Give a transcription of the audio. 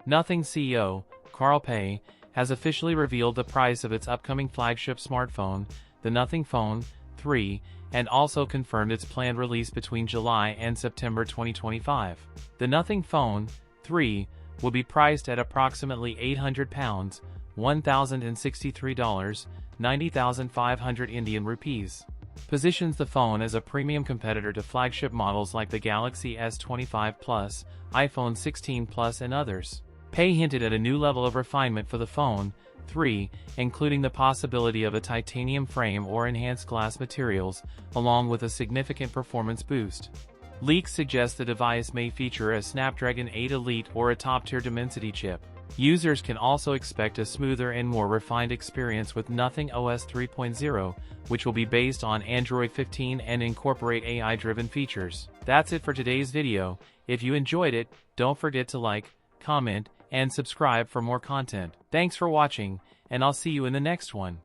Nothing CEO, Carl Pei, has officially revealed the price of its upcoming flagship smartphone, the Nothing Phone 3, and also confirmed its planned release between July and September 2025. The Nothing Phone 3 will be priced at approximately £800, $1,063, 90,500 Indian rupees. Positions the phone as a premium competitor to flagship models like the Galaxy S25 Plus, iPhone 16 Plus and others. Pei hinted at a new level of refinement for the phone 3, including the possibility of a titanium frame or enhanced glass materials, along with a significant performance boost. Leaks suggest the device may feature a Snapdragon 8 Elite or a top-tier Dimensity chip. Users can also expect a smoother and more refined experience with Nothing OS 3.0, which will be based on Android 15 and incorporate AI-driven features. That's it for today's video. If you enjoyed it, don't forget to like, comment, and subscribe for more content. Thanks for watching, and I'll see you in the next one.